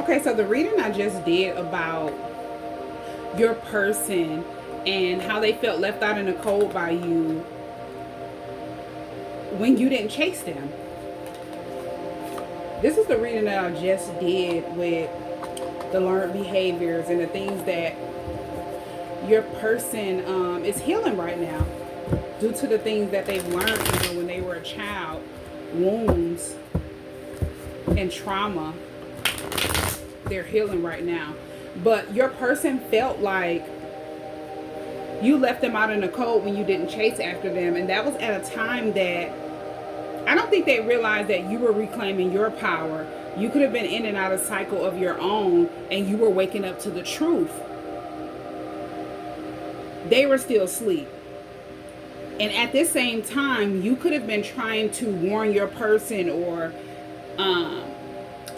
Okay, so the reading I just did about your person and how they felt left out in the cold by you when you didn't chase them. This is the reading that I just did with the learned behaviors and the things that your person is healing right now due to the things that they've learned, when they were a child, wounds and trauma. They're healing right now. But your person felt like you left them out in the cold when you didn't chase after them. And that was at a time that I don't think they realized that you were reclaiming your power. You could have been in and out of cycle of your own, and you were waking up to the truth. They were still asleep. And at this same time, you could have been trying to warn your person or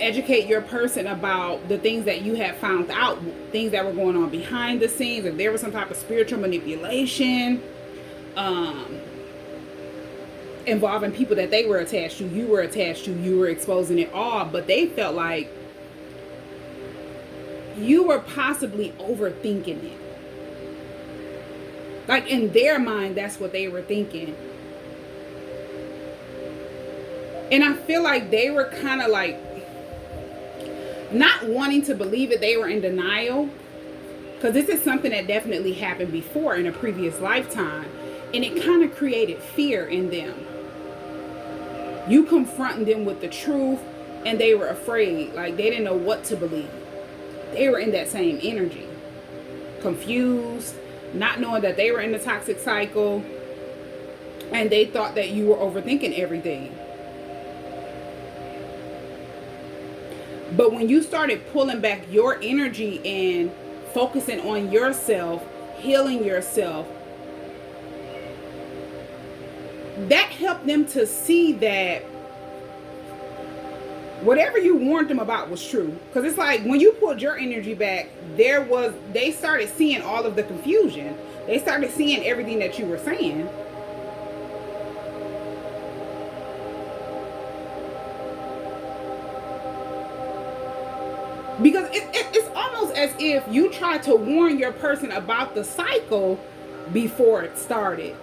educate your person about the things that you had found out, things that were going on behind the scenes. If there was some type of spiritual manipulation involving people that they were attached to, you were attached to, you were exposing it all. But they felt like you were possibly overthinking it. Like in their mind, that's what they were thinking. And I feel like they were kind of like not wanting to believe it. They were in denial, because this is something that definitely happened before in a previous lifetime, and it kind of created fear in them. You confronting them with the truth, and they were afraid. Like they didn't know what to believe. They were in that same energy, confused, not knowing that they were in the toxic cycle, and they thought that you were overthinking everything. But when you started pulling back your energy and focusing on yourself, healing yourself, that helped them to see that whatever you warned them about was true. Because it's like when you pulled your energy back, they started seeing all of the confusion. They started seeing everything that you were saying. Because it's almost as if you tried to warn your person about the cycle before it started.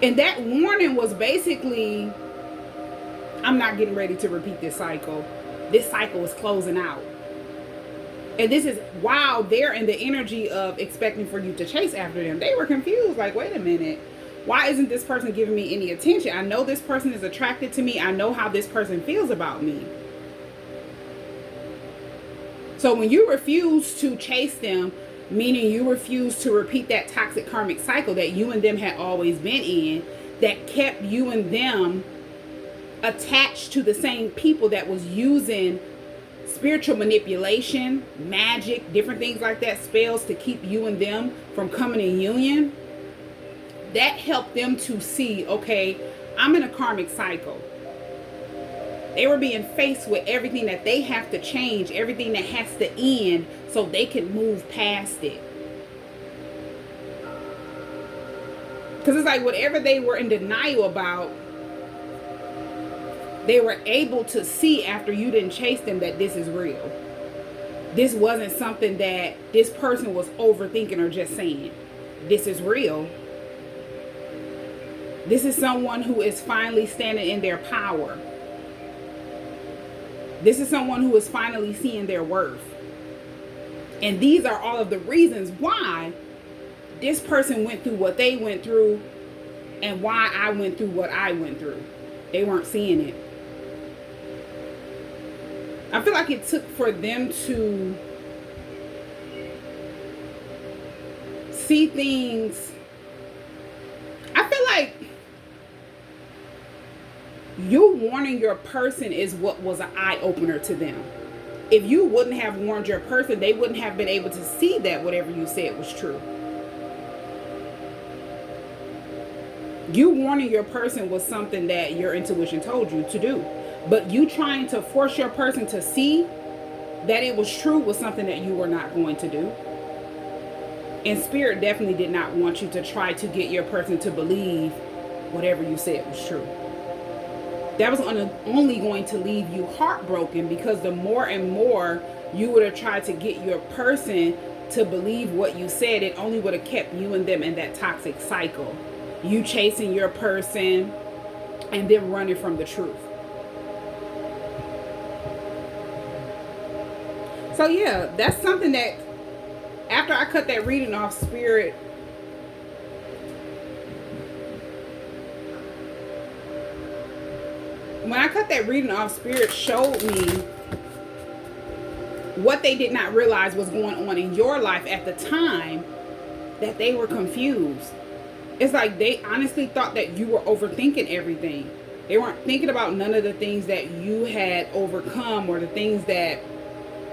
And that warning was basically, I'm not getting ready to repeat this cycle. This cycle is closing out. And this is while they're in the energy of expecting for you to chase after them. They were confused, like, wait a minute. Why isn't this person giving me any attention? I know this person is attracted to me. I know how this person feels about me. So when you refuse to chase them, meaning you refuse to repeat that toxic karmic cycle that you and them had always been in, that kept you and them attached to the same people that was using spiritual manipulation, magic, different things like that, spells to keep you and them from coming in union, that helped them to see, okay, I'm in a karmic cycle. They were being faced with everything that they have to change, everything that has to end so they can move past it. Because it's like whatever they were in denial about, they were able to see after you didn't chase them that this is real. This wasn't something that this person was overthinking or just saying. This is real. This is someone who is finally standing in their power. This is someone who is finally seeing their worth. And these are all of the reasons why this person went through what they went through and why I went through what I went through. They weren't seeing it. I feel like it took for them to see things. I feel like you warning your person is what was an eye-opener to them. If you wouldn't have warned your person, they wouldn't have been able to see that whatever you said was true. You warning your person was something that your intuition told you to do. But you trying to force your person to see that it was true was something that you were not going to do. And Spirit definitely did not want you to try to get your person to believe whatever you said was true. that was only going to leave you heartbroken, because the more and more you would have tried to get your person to believe what you said, it only would have kept you and them in that toxic cycle. You chasing your person and them running from the truth. So yeah, that's something that after I cut that reading off, Spirit, when I cut that reading off, Spirit showed me what they did not realize was going on in your life at the time, that they were confused. It's like they honestly thought that you were overthinking everything. They weren't thinking about none of the things that you had overcome or the things that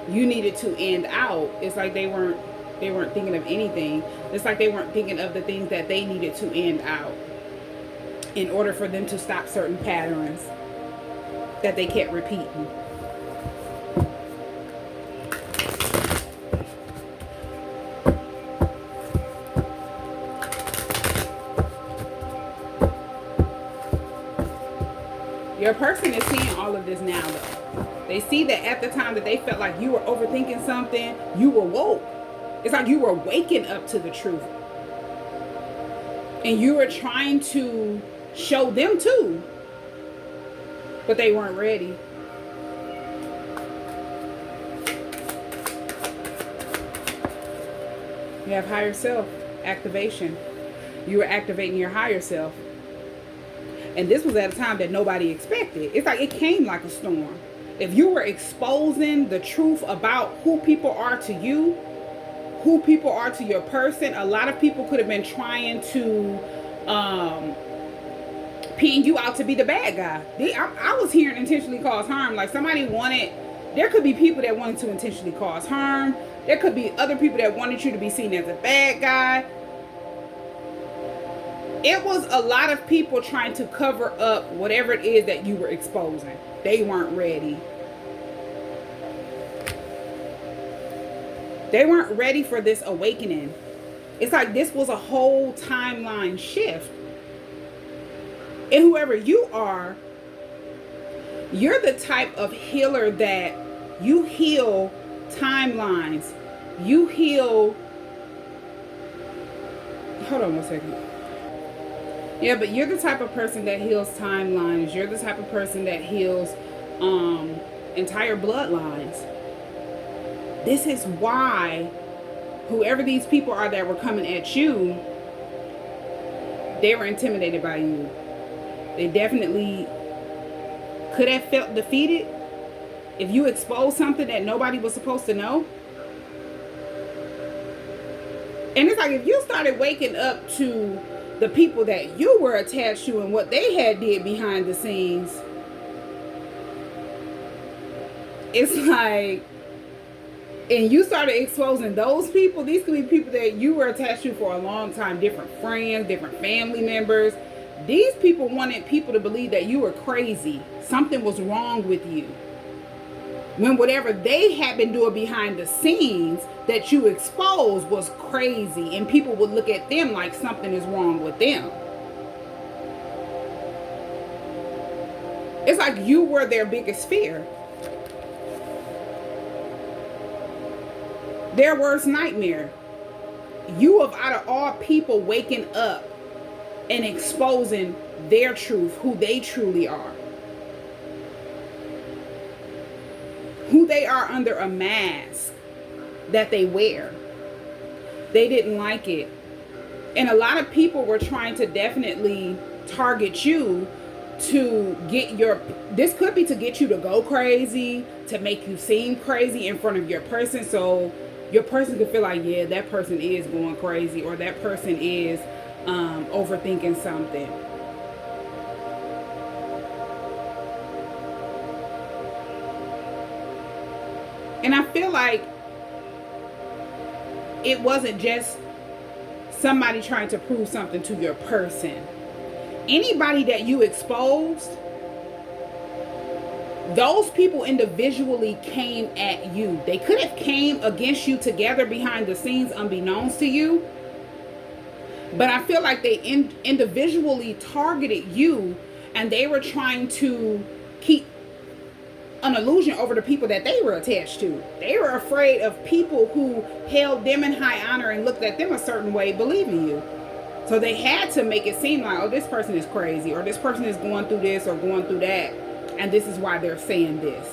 you needed to end out. It's like they weren't thinking of anything. It's like they weren't thinking of the things that they needed to end out in order for them to stop certain patterns that they kept repeating. Your person is seeing all of this now, though. They see that at the time that they felt like you were overthinking something, you were woke. It's like you were waking up to the truth. And you were trying to show them too, but they weren't ready. You have higher self activation. You were activating your higher self. And this was at a time that nobody expected. It's like it came like a storm. If you were exposing the truth about who people are to you, who people are to your person, a lot of people could have been trying to pin you out to be the bad guy. I was hearing intentionally cause harm. Like somebody wanted, there could be people that wanted to intentionally cause harm. There could be other people that wanted you to be seen as a bad guy. It was a lot of people trying to cover up whatever it is that you were exposing. They weren't ready. They weren't ready for this awakening. It's like this was a whole timeline shift. And whoever you are, you're the type of healer that you heal timelines. You heal... Hold on one second. Yeah, but you're the type of person that heals timelines. You're the type of person that heals entire bloodlines. This is why whoever these people are that were coming at you, they were intimidated by you. They definitely could have felt defeated if you exposed something that nobody was supposed to know. And it's like if you started waking up to the people that you were attached to and what they had did behind the scenes, it's like, and you started exposing those people, these could be people that you were attached to for a long time, different friends, different family members. These people wanted people to believe that you were crazy. Something was wrong with you. When whatever they had been doing behind the scenes that you exposed was crazy, and people would look at them like something is wrong with them. It's like you were their biggest fear. Their worst nightmare. You of out of all people waking up and exposing their truth, who they truly are. Who they are under a mask that they wear. They didn't like it. And a lot of people were trying to definitely target you to get your, this could be to get you to go crazy, to make you seem crazy in front of your person, so your person could feel like, yeah, that person is going crazy, or that person is overthinking something. And I feel like it wasn't just somebody trying to prove something to your person. Anybody that you exposed, those people individually came at you. They could have came against you together behind the scenes unbeknownst to you. But I feel like they individually targeted you And they were trying to keep an illusion over the people that they were attached to. They were afraid of people who held them in high honor and looked at them a certain way believing you. So they had to make it seem like, oh, this person is crazy, or this person is going through this or going through that, and this is why they're saying this.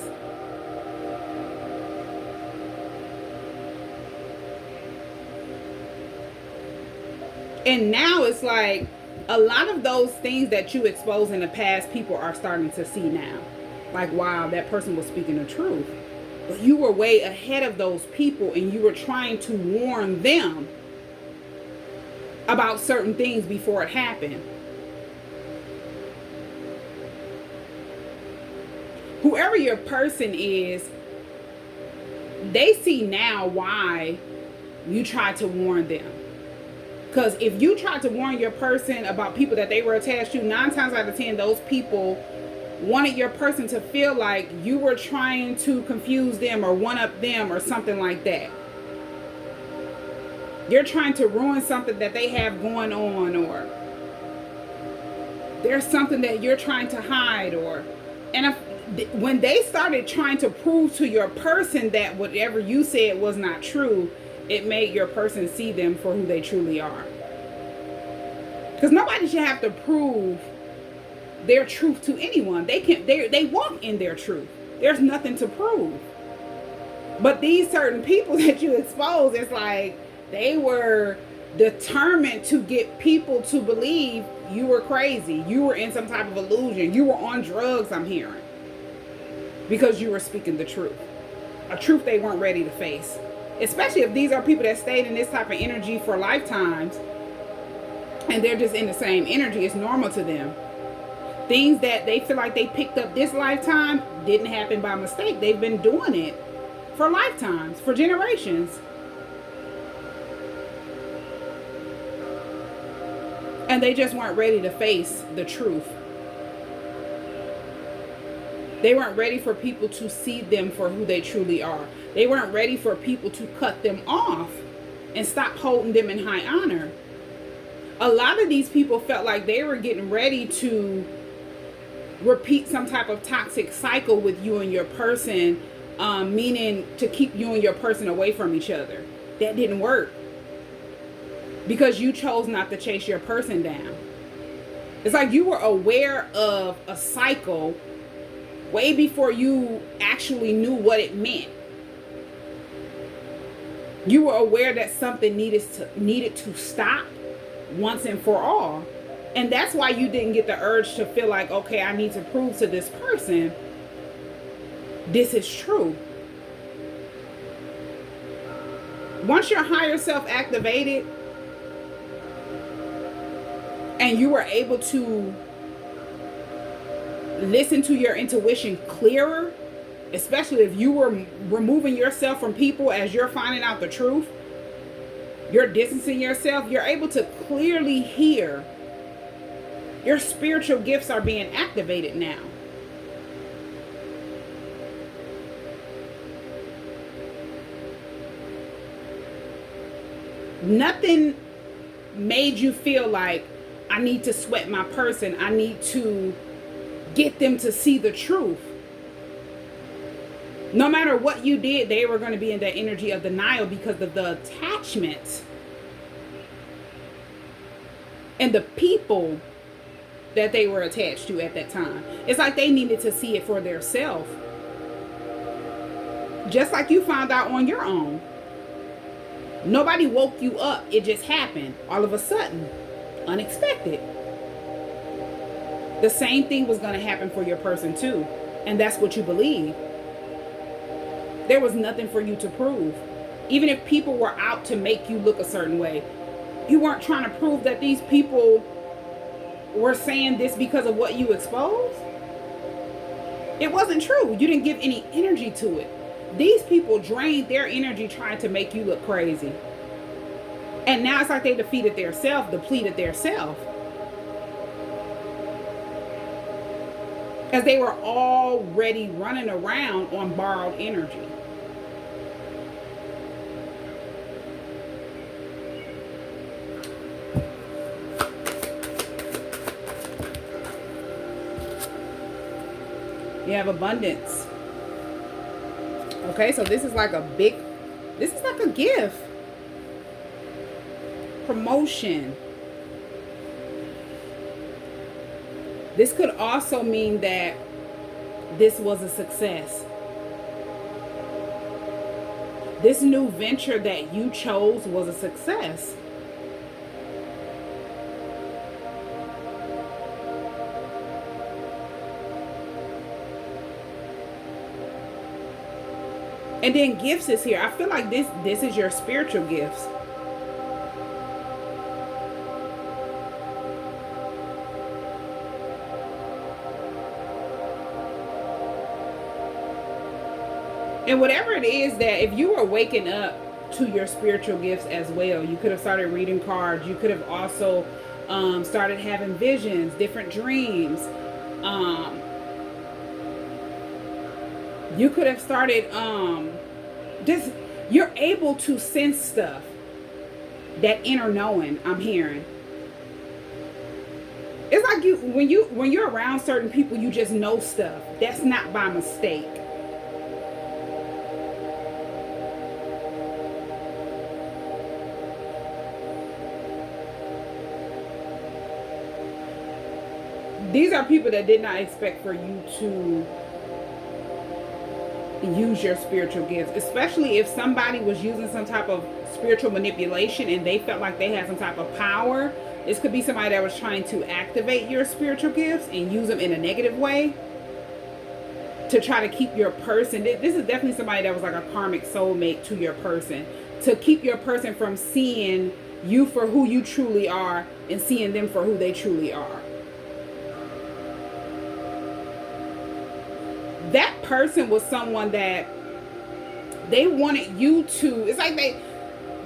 And now it's like a lot of those things that you exposed in the past, people are starting to see now. Like, wow, that person was speaking the truth. But you were way ahead of those people, and you were trying to warn them about certain things before it happened. Whoever your person is, they see now why you tried to warn them. Because if you tried to warn your person about people that they were attached to, 9 times out of 10, those people wanted your person to feel like you were trying to confuse them or one-up them or something like that. You're trying to ruin something that they have going on, or there's something that you're trying to hide, and when they started trying to prove to your person that whatever you said was not true, it made your person see them for who they truly are. Because nobody should have to prove their truth to anyone. They walk in their truth. There's nothing to prove. But these certain people that you expose, it's like they were determined to get people to believe you were crazy. You were in some type of illusion. You were on drugs, I'm hearing. Because you were speaking the truth. A truth they weren't ready to face. Especially if these are people that stayed in this type of energy for lifetimes. And they're just in the same energy. It's normal to them. Things that they feel like they picked up this lifetime didn't happen by mistake. They've been doing it for lifetimes, for generations. And they just weren't ready to face the truth. They weren't ready for people to see them for who they truly are. They weren't ready for people to cut them off and stop holding them in high honor. A lot of these people felt like they were getting ready to repeat some type of toxic cycle with you and your person, meaning to keep you and your person away from each other. That didn't work. Because you chose not to chase your person down. It's like you were aware of a cycle way before you actually knew what it meant. You were aware that something needed to stop once and for all. And that's why you didn't get the urge to feel like, okay, I need to prove to this person this is true. Once your higher self activated and you were able to listen to your intuition clearer, especially if you were removing yourself from people as you're finding out the truth, you're distancing yourself, you're able to clearly hear. Your spiritual gifts are being activated now. Nothing made you feel like, I need to sweat my person. I need to get them to see the truth. No matter what you did, they were going to be in that energy of denial because of the attachment and the people that they were attached to at that time. It's like they needed to see it for themselves. Just like you found out on your own. Nobody woke you up. It just happened all of a sudden. Unexpected. The same thing was going to happen for your person too. And that's what you believe. There was nothing for you to prove. Even if people were out to make you look a certain way, you weren't trying to prove that these people were saying this because of what you exposed. It wasn't true. You didn't give any energy to it. These people drained their energy trying to make you look crazy. And now it's like they defeated their self, depleted their self. As they were already running around on borrowed energy. have abundance. Okay, so this is like a gift. Promotion. This could also mean that this was a success. This new venture that you chose was a success. And then gifts is here. I feel like this is your spiritual gifts. And whatever it is, that if you were waking up to your spiritual gifts as well, you could have started reading cards. You could have also started having visions, different dreams. You could have started just, you're able to sense stuff. That inner knowing, I'm hearing. It's like when you're around certain people, you just know stuff. That's not by mistake. These are people that did not expect for you to use your spiritual gifts, especially if somebody was using some type of spiritual manipulation and they felt like they had some type of power. This could be somebody that was trying to activate your spiritual gifts and use them in a negative way to try to keep your person. This is definitely somebody that was like a karmic soulmate to your person, to keep your person from seeing you for who you truly are and seeing them for who they truly are. That person was someone that they wanted you to, it's like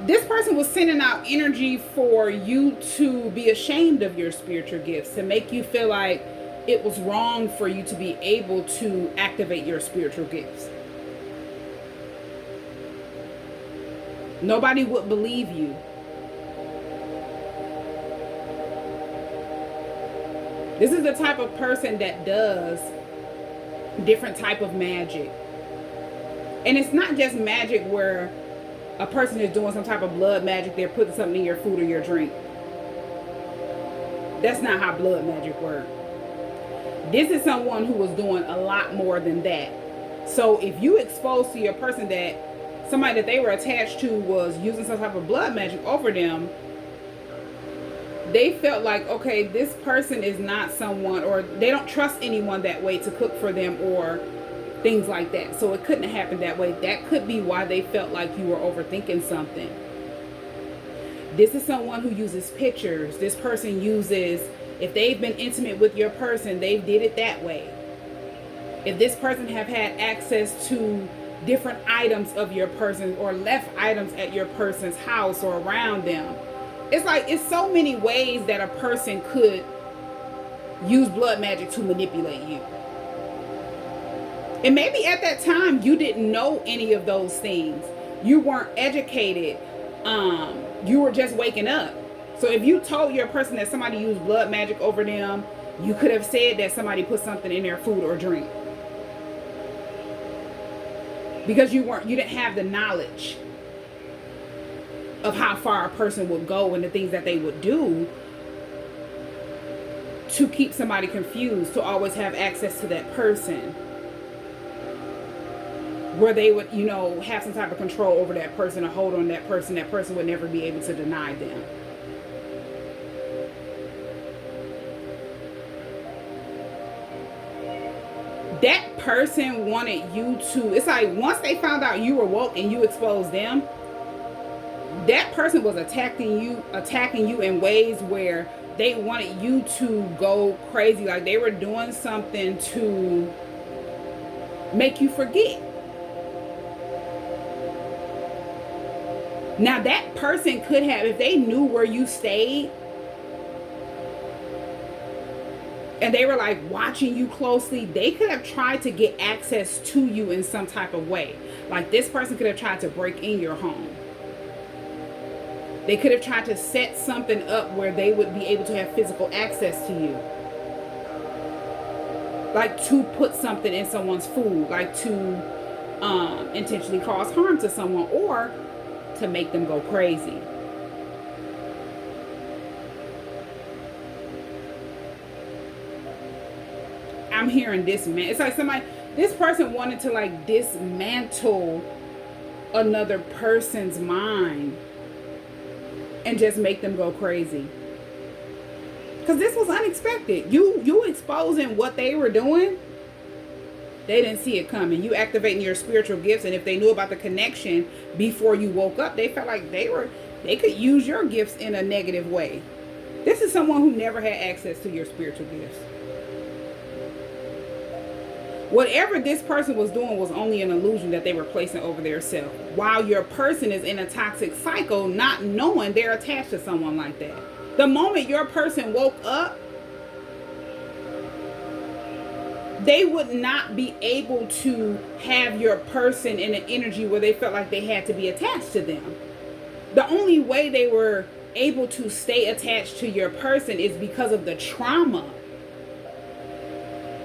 this person was sending out energy for you to be ashamed of your spiritual gifts, to make you feel like it was wrong for you to be able to activate your spiritual gifts. Nobody would believe you. This is the type of person that does different type of magic. And it's not just magic where a person is doing some type of blood magic, they're putting something in your food or your drink. That's not how blood magic works. This is someone who was doing a lot more than that. So if you expose to your person that somebody that they were attached to was using some type of blood magic over them, they felt like, okay, this person is not someone, or they don't trust anyone that way to cook for them or things like that. So it couldn't have happened that way. That could be why they felt like you were overthinking something. This is someone who uses pictures. This person uses, if they've been intimate with your person, they did it that way. If this person have had access to different items of your person or left items at your person's house or around them, it's like, it's so many ways that a person could use blood magic to manipulate you. And maybe at that time you didn't know any of those things. You weren't educated. You were just waking up. So if you told your person that somebody used blood magic over them, you could have said that somebody put something in their food or drink. Because you didn't have the knowledge of how far a person would go and the things that they would do to keep somebody confused, to always have access to that person, where they would, have some type of control over that person or hold on that person would never be able to deny them. That person wanted you to, it's like once they found out you were woke and you exposed them, that person was attacking you in ways where they wanted you to go crazy. Like they were doing something to make you forget. Now that person could have, if they knew where you stayed and they were like watching you closely, they could have tried to get access to you in some type of way. Like this person could have tried to break in your home. They could have tried to set something up where they would be able to have physical access to you. like to put something in someone's food, like to intentionally cause harm to someone, or to make them go crazy. I'm hearing dismantle. It's like somebody, this person wanted to like dismantle another person's mind and just make them go crazy. Because this was unexpected. You exposing what they were doing. They didn't see it coming. You activating your spiritual gifts, and if they knew about the connection before you woke up, they felt like they could use your gifts in a negative way. This is someone who never had access to your spiritual gifts. Whatever this person was doing was only an illusion that they were placing over their self, while your person is in a toxic cycle, not knowing they're attached to someone like that. The moment your person woke up, they would not be able to have your person in an energy where they felt like they had to be attached to them. The only way they were able to stay attached to your person is because of the trauma,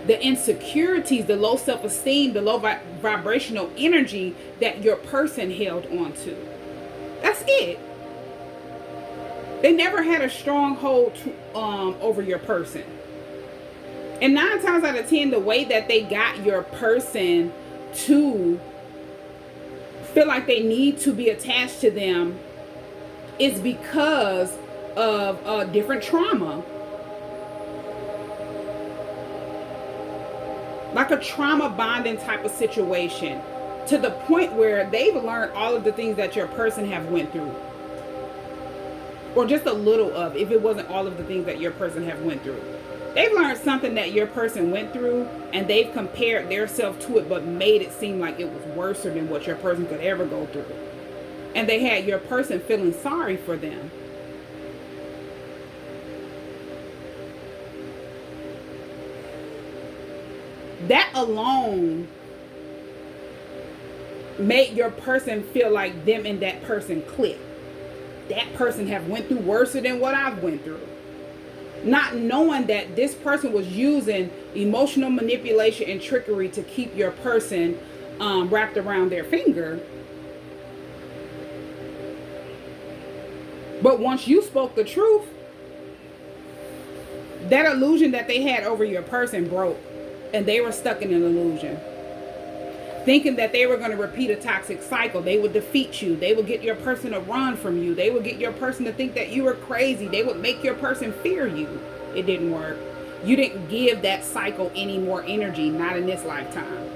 the insecurities, the low self-esteem, the low vibrational energy that your person held on to. That's it. They never had a strong hold over your person. And 9 times out of 10, the way that they got your person to feel like they need to be attached to them is because of different trauma. Like a trauma bonding type of situation, to the point where they've learned all of the things that your person have went through. Or just a little of, if it wasn't all of the things that your person have went through. They've learned something that your person went through, and they've compared their self to it, but made it seem like it was worse than what your person could ever go through. And they had your person feeling sorry for them. That alone made your person feel like them and that person click. That person have went through worse than what I've went through. Not knowing that this person was using emotional manipulation and trickery to keep your person wrapped around their finger. But once you spoke the truth, that illusion that they had over your person broke, and they were stuck in an illusion, thinking that they were going to repeat a toxic cycle. They would defeat you. They would get your person to run from you. They would get your person to think that you were crazy. They would make your person fear you. It didn't work. You didn't give that cycle any more energy, not in this lifetime.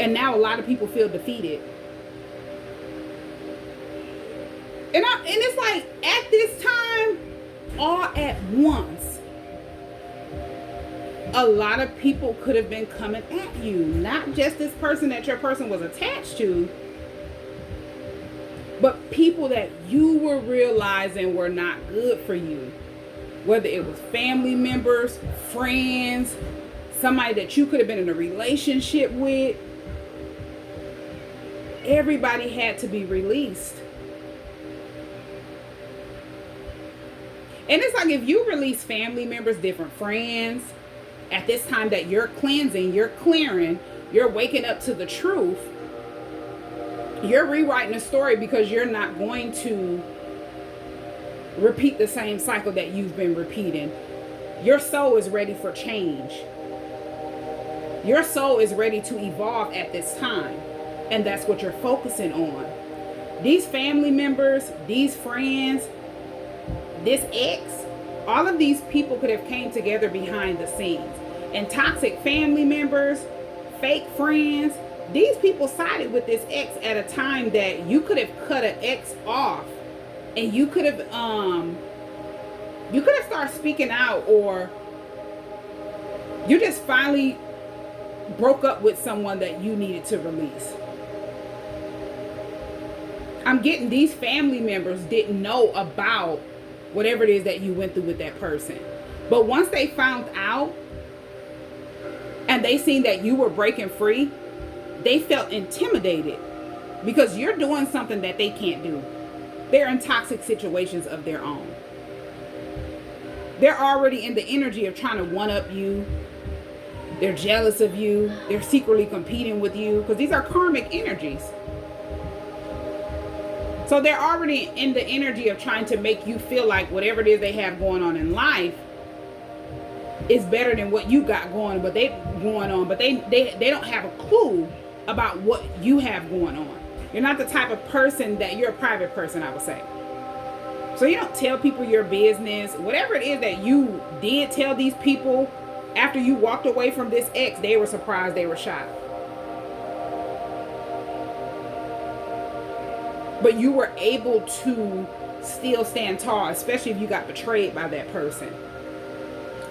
And now a lot of people feel defeated. And it's like, at this time, all at once, a lot of people could have been coming at you. Not just this person that your person was attached to, but people that you were realizing were not good for you. Whether it was family members, friends, somebody that you could have been in a relationship with. Everybody had to be released. And it's like, if you release family members, different friends, at this time that you're cleansing, you're clearing, you're waking up to the truth, you're rewriting a story, because you're not going to repeat the same cycle that you've been repeating. Your soul is ready for change. Your soul is ready to evolve at this time. And that's what you're focusing on. These family members, these friends, this ex, all of these people could have came together behind the scenes. And toxic family members, fake friends, these people sided with this ex at a time that you could have cut an ex off, and you could have started speaking out, or you just finally broke up with someone that you needed to release. I'm getting these family members didn't know about whatever it is that you went through with that person. But once they found out and they seen that you were breaking free, they felt intimidated, because you're doing something that they can't do. They're in toxic situations of their own. They're already in the energy of trying to one up you. They're jealous of you. They're secretly competing with you, because these are karmic energies. So they're already in the energy of trying to make you feel like whatever it is they have going on in life is better than what you got going, but they don't have a clue about what you have going on. You're not the type of person that you're a private person, I would say. So you don't tell people your business. Whatever it is that you did tell these people after you walked away from this ex, they were surprised, they were shocked. But you were able to still stand tall, especially if you got betrayed by that person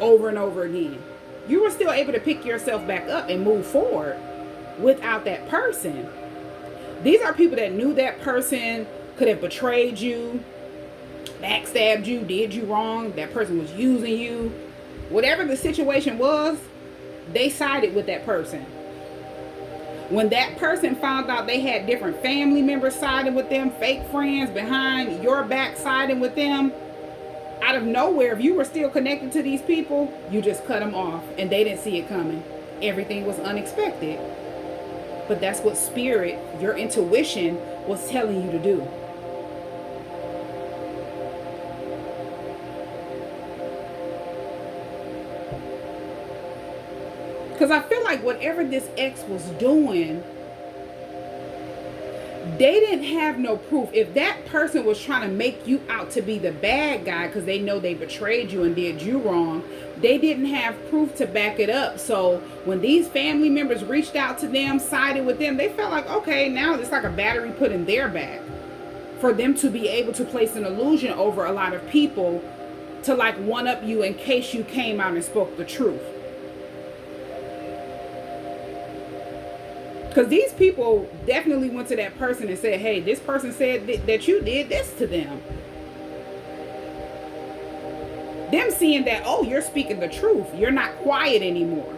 over and over again. You were still able to pick yourself back up and move forward without that person. These are people that knew that person could have betrayed you, backstabbed you, did you wrong, that person was using you. Whatever the situation was, they sided with that person. When that person found out they had different family members siding with them, fake friends behind your back siding with them, out of nowhere, if you were still connected to these people, you just cut them off and they didn't see it coming. Everything was unexpected. But that's what spirit, your intuition, was telling you to do. Because I feel like whatever this ex was doing, they didn't have no proof. If that person was trying to make you out to be the bad guy because they know they betrayed you and did you wrong, they didn't have proof to back it up. So when these family members reached out to them, sided with them, they felt like, okay, now it's like a battery put in their back for them to be able to place an illusion over a lot of people to like one up you in case you came out and spoke the truth. Because these people definitely went to that person and said, hey, this person said that you did this to them. Them seeing that, oh, you're speaking the truth. You're not quiet anymore.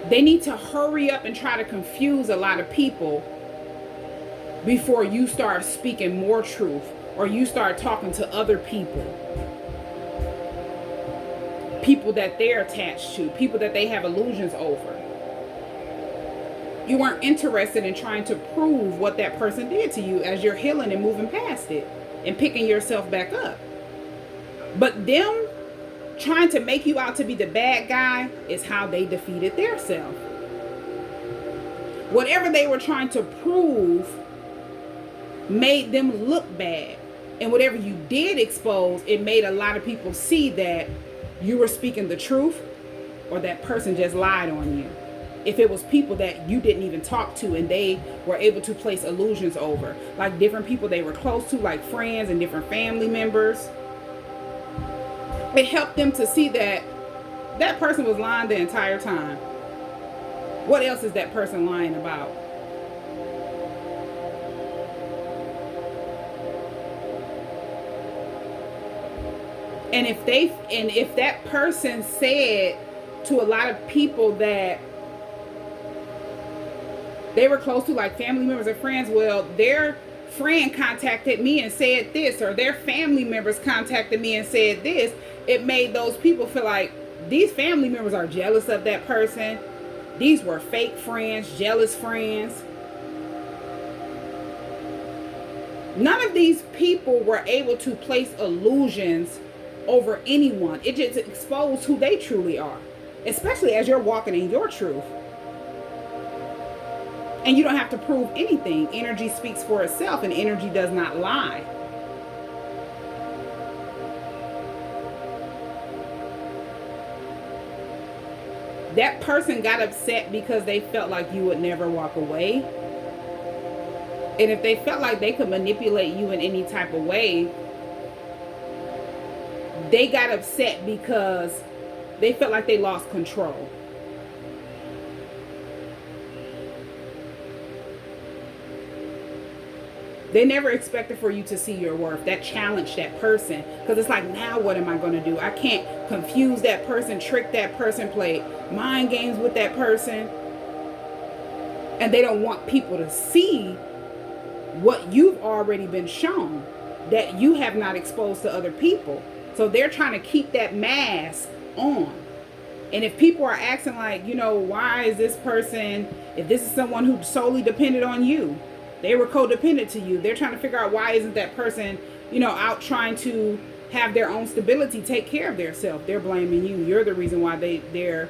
They need to hurry up and try to confuse a lot of people before you start speaking more truth or you start talking to other people. People that they're attached to, people that they have illusions over. You weren't interested in trying to prove what that person did to you as you're healing and moving past it and picking yourself back up. But them trying to make you out to be the bad guy is how they defeated their self. Whatever they were trying to prove made them look bad. And whatever you did expose, it made a lot of people see that you were speaking the truth or that person just lied on you. If it was people that you didn't even talk to and they were able to place illusions over, like different people they were close to, like friends and different family members, it helped them to see that that person was lying the entire time. What else is that person lying about? And if that person said to a lot of people that they were close to, like family members or friends, well, their friend contacted me and said this, or their family members contacted me and said this, it made those people feel like these family members are jealous of that person. These were fake friends, jealous friends. None of these people were able to place illusions over anyone. It just exposed who they truly are, especially as you're walking in your truth. And you don't have to prove anything. Energy speaks for itself, and energy does not lie. That person got upset because they felt like you would never walk away. And if they felt like they could manipulate you in any type of way, they got upset because they felt like they lost control. They never expected for you to see your worth. That challenged that person. Because it's like, now what am I going to do? I can't confuse that person, trick that person, play mind games with that person. And they don't want people to see what you've already been shown that you have not exposed to other people. So So they're trying to keep that mask on. And if people are asking like, why is this person, if this is someone who solely depended on you, they were codependent to you, they're trying to figure out why isn't that person, out trying to have their own stability, take care of themselves. They're blaming you. You're the reason why they're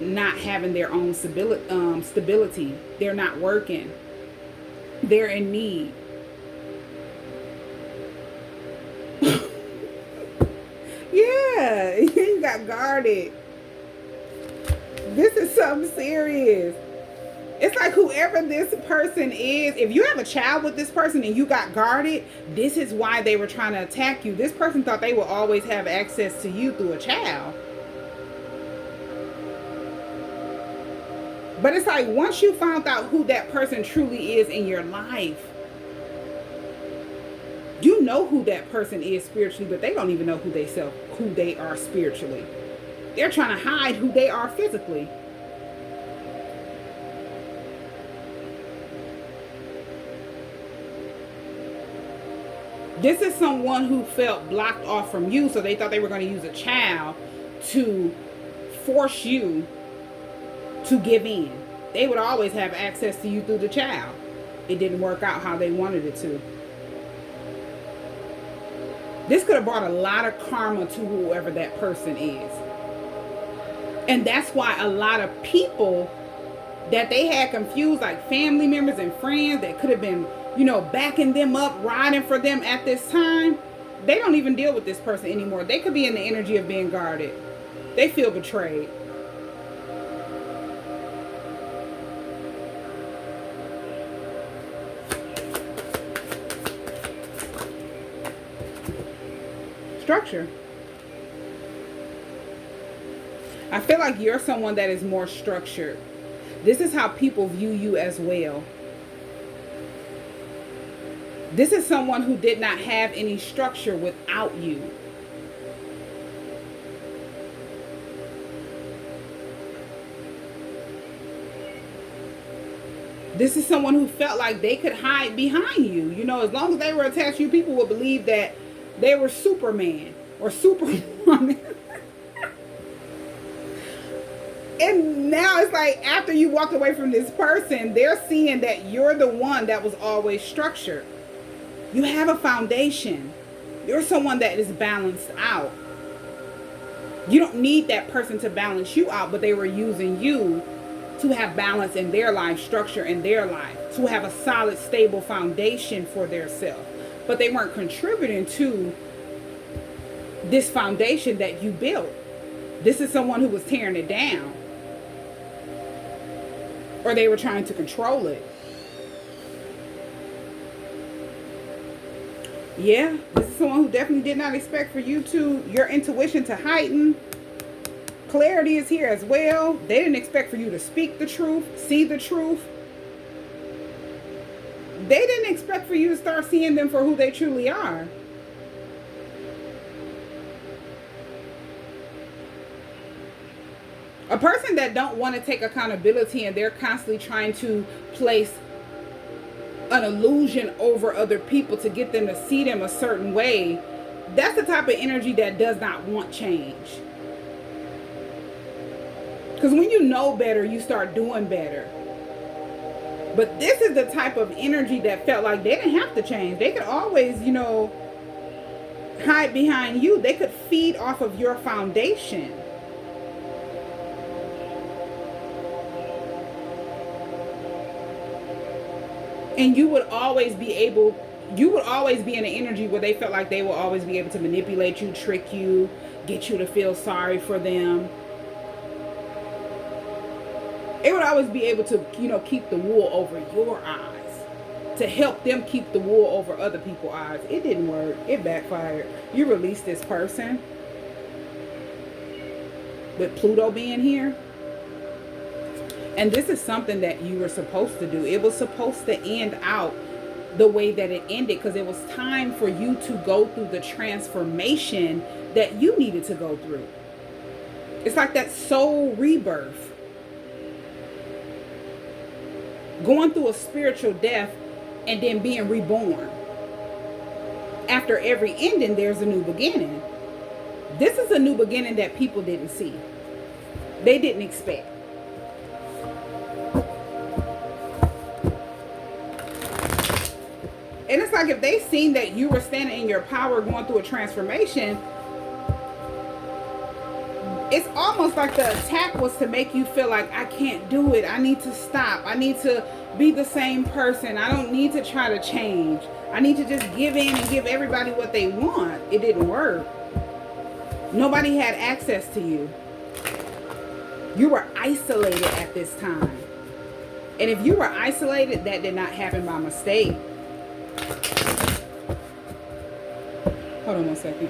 not having their own stability. They're not working. They're in need. Yeah, you got guarded. This is something serious. It's like whoever this person is, if you have a child with this person and you got guarded, this is why they were trying to attack you. This person thought they would always have access to you through a child. But it's like once you found out who that person truly is in your life, you know who that person is spiritually, but they don't even know who they are spiritually. They're trying to hide who they are physically. This is someone who felt blocked off from you, so they thought they were going to use a child to force you to give in. They would always have access to you through the child. It didn't work out how they wanted it to. This could have brought a lot of karma to whoever that person is. And that's why a lot of people that they had confused, like family members and friends that could have been, backing them up, riding for them at this time, they don't even deal with this person anymore. They could be in the energy of being guarded. They feel betrayed. Structure. I feel like you're someone that is more structured. This is how people view you as well. This is someone who did not have any structure without you. This is someone who felt like they could hide behind you. As long as they were attached to you, people would believe that they were Superman or Superwoman. And now it's like after you walked away from this person, they're seeing that you're the one that was always structured. You have a foundation. You're someone that is balanced out. You don't need that person to balance you out, but they were using you to have balance in their life, structure in their life, to have a solid, stable foundation for their self. But they weren't contributing to this foundation that you built. This is someone who was tearing it down. Or they were trying to control it. Yeah, this is someone who definitely did not expect for your intuition to heighten. Clarity is here as well. They didn't expect for you to speak the truth, see the truth. They didn't expect for you to start seeing them for who they truly are. A person that don't want to take accountability and they're constantly trying to place an illusion over other people to get them to see them a certain way, that's the type of energy that does not want change. Because when you know better, you start doing better. But this is the type of energy that felt like they didn't have to change. They could always, hide behind you. They could feed off of your foundation. And you would always be in an energy where they felt like they will always be able to manipulate you, trick you, get you to feel sorry for them. It would always be able to, keep the wool over your eyes, to help them keep the wool over other people's eyes. It didn't work. It backfired. You released this person. With Pluto being here. And this is something that you were supposed to do. It was supposed to end out the way that it ended because it was time for you to go through the transformation that you needed to go through. It's like that soul rebirth. Going through a spiritual death and then being reborn. After every ending, there's a new beginning. This is a new beginning that people didn't see. They didn't expect. And it's like if they seen that you were standing in your power going through a transformation, it's almost like the attack was to make you feel like, I can't do it. I need to stop. I need to be the same person. I don't need to try to change. I need to just give in and give everybody what they want. It didn't work. Nobody had access to you. You were isolated at this time. And if you were isolated, that did not happen by mistake. Hold on one second.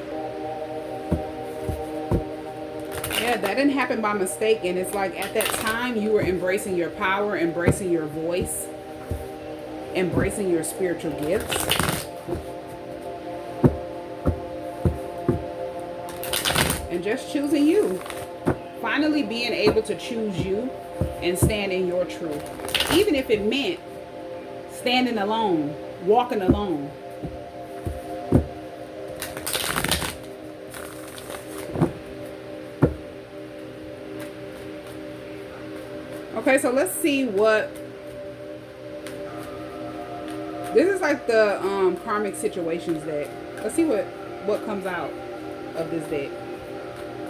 Yeah, that didn't happen by mistake. And it's like at that time you were embracing your power, embracing your voice, embracing your spiritual gifts. And just choosing you. Finally being able to choose you and stand in your truth. Even if it meant standing alone, walking alone. Okay, so let's see what... This is like the karmic situations deck. Let's see what comes out of this deck.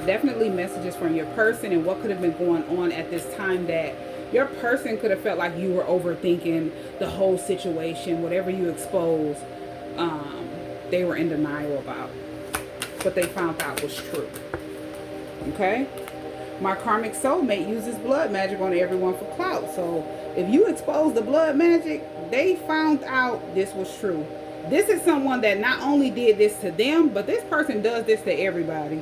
Definitely messages from your person and what could have been going on at this time that your person could have felt like you were overthinking the whole situation. Whatever you exposed, they were in denial about. But they found out was true. Okay? My karmic soulmate uses blood magic on everyone for clout. So if you expose the blood magic, they found out this was true. This is someone that not only did this to them, but this person does this to everybody.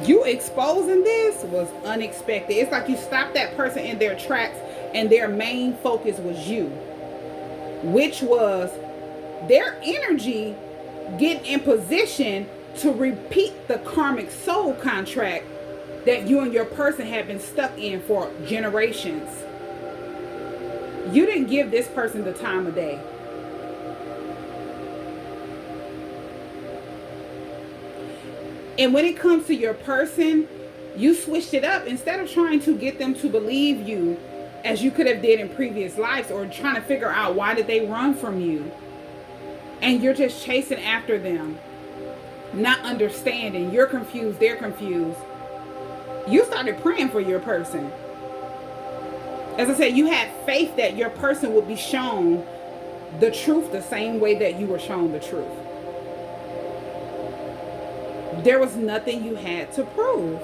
You exposing this was unexpected. It's like you stopped that person in their tracks and their main focus was you. Which was their energy getting in position to repeat the karmic soul contract that you and your person have been stuck in for generations. You didn't give this person the time of day. And when it comes to your person, you switched it up. Instead of trying to get them to believe you as you could have did in previous lives, or trying to figure out why did they run from you, and you're just chasing after them, not understanding. You're confused, they're confused. You started praying for your person. As I said, you had faith that your person would be shown the truth the same way that you were shown the truth. There was nothing you had to prove.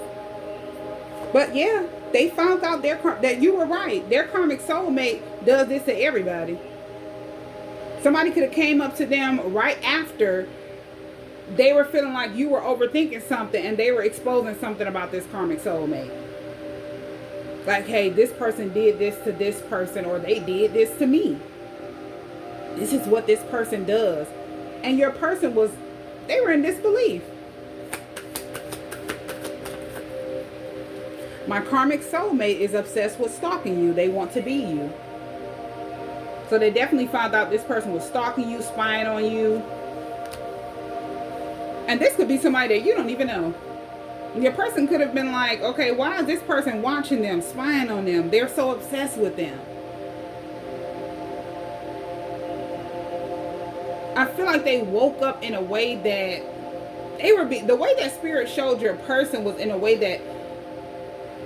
But yeah, they found out that you were right. Their karmic soulmate does this to everybody. Somebody could have came up to them right after they were feeling like you were overthinking something and they were exposing something about this karmic soulmate. Like, hey, this person did this to this person, or they did this to me. This is what this person does. And your person they were in disbelief. My karmic soulmate is obsessed with stalking you. They want to be you. So they definitely found out this person was stalking you, spying on you. And this could be somebody that you don't even know. Your person could have been like, okay, why is this person watching them, spying on them? They're so obsessed with them. I feel like they woke up in a way that the way that spirit showed your person was in a way that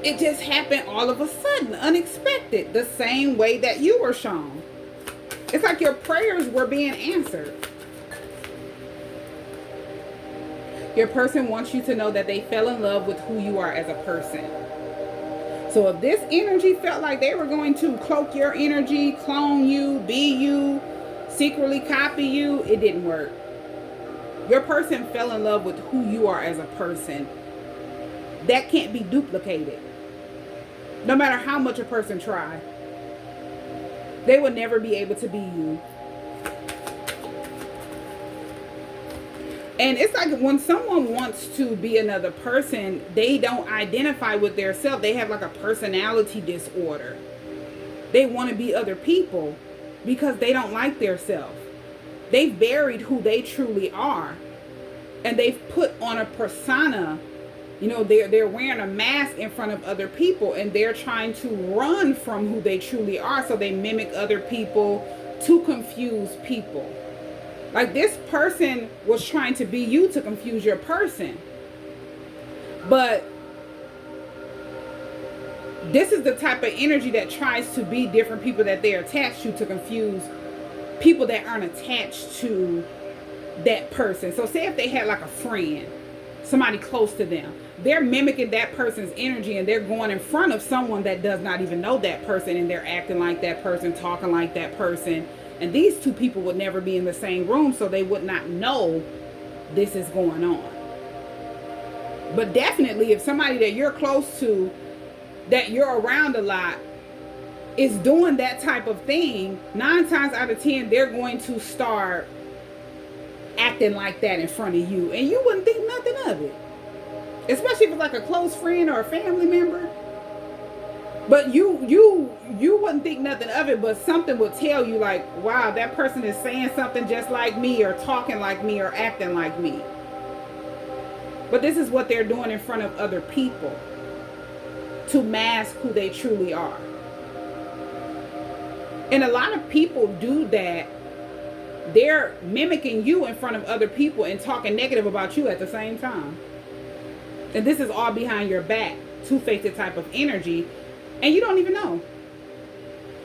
it just happened all of a sudden, unexpected, the same way that you were shown. It's like your prayers were being answered. Your person wants you to know that they fell in love with who you are as a person. So if this energy felt like they were going to cloak your energy, clone you, be you, secretly copy you, it didn't work. Your person fell in love with who you are as a person. That can't be duplicated. No matter how much a person tries. They will never be able to be you. And it's like when someone wants to be another person, they don't identify with their self. They have like a personality disorder. They want to be other people because they don't like their self. They've buried who they truly are, and they've put on a persona. They're wearing a mask in front of other people, and they're trying to run from who they truly are, so they mimic other people to confuse people. Like, this person was trying to be you to confuse your person. But this is the type of energy that tries to be different people that they're attached to confuse people that aren't attached to that person. So say if they had like a friend, somebody close to them, they're mimicking that person's energy, and they're going in front of someone that does not even know that person, and they're acting like that person, talking like that person. And these two people would never be in the same room, so they would not know this is going on. But definitely, if somebody that you're close to, that you're around a lot, is doing that type of thing, 9 times out of 10, they're going to start acting like that in front of you, and you wouldn't think nothing of it. Especially if it's like a close friend or a family member. But you wouldn't think nothing of it, but something would tell you like, wow, that person is saying something just like me, or talking like me, or acting like me. But this is what they're doing in front of other people to mask who they truly are. And a lot of people do that. They're mimicking you in front of other people and talking negative about you at the same time. And this is all behind your back, two-faced type of energy, and you don't even know.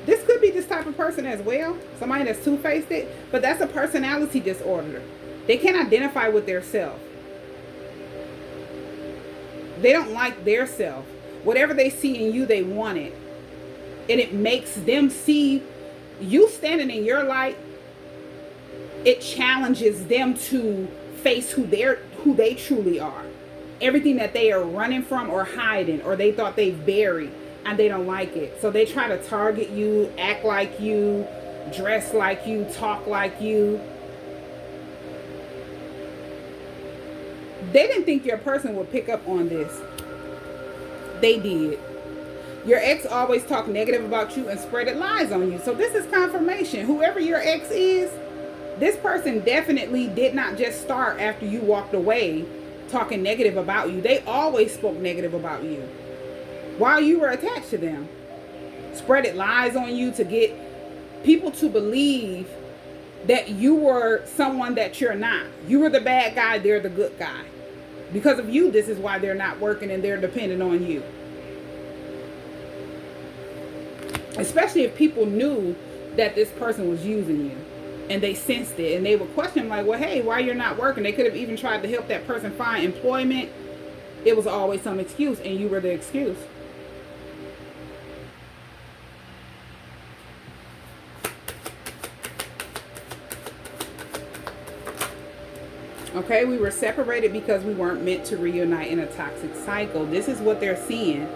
This could be this type of person as well, somebody that's two-faced, but that's a personality disorder. They can't identify with their self. They don't like their self. Whatever they see in you, they want it. And it makes them see you standing in your light. It challenges them to face who they truly are. Everything that they are running from or hiding, or they thought they've buried, and they don't like it. So they try to target you, act like you, dress like you, talk like you. They didn't think your person would pick up on this. They did. Your ex always talked negative about you and spreaded lies on you. So this is confirmation. Whoever your ex is, this person definitely did not just start after you walked away talking negative about you. They always spoke negative about you while you were attached to them. Spreaded lies on you to get people to believe that you were someone that you're not. You were the bad guy, they're the good guy. Because of you, this is why they're not working and they're dependent on you. Especially if people knew that this person was using you and they sensed it, and they would question like, well, hey, why you're not working? They could have even tried to help that person find employment. It was always some excuse, and you were the excuse. Okay, we were separated because we weren't meant to reunite in a toxic cycle. This is what they're seeing.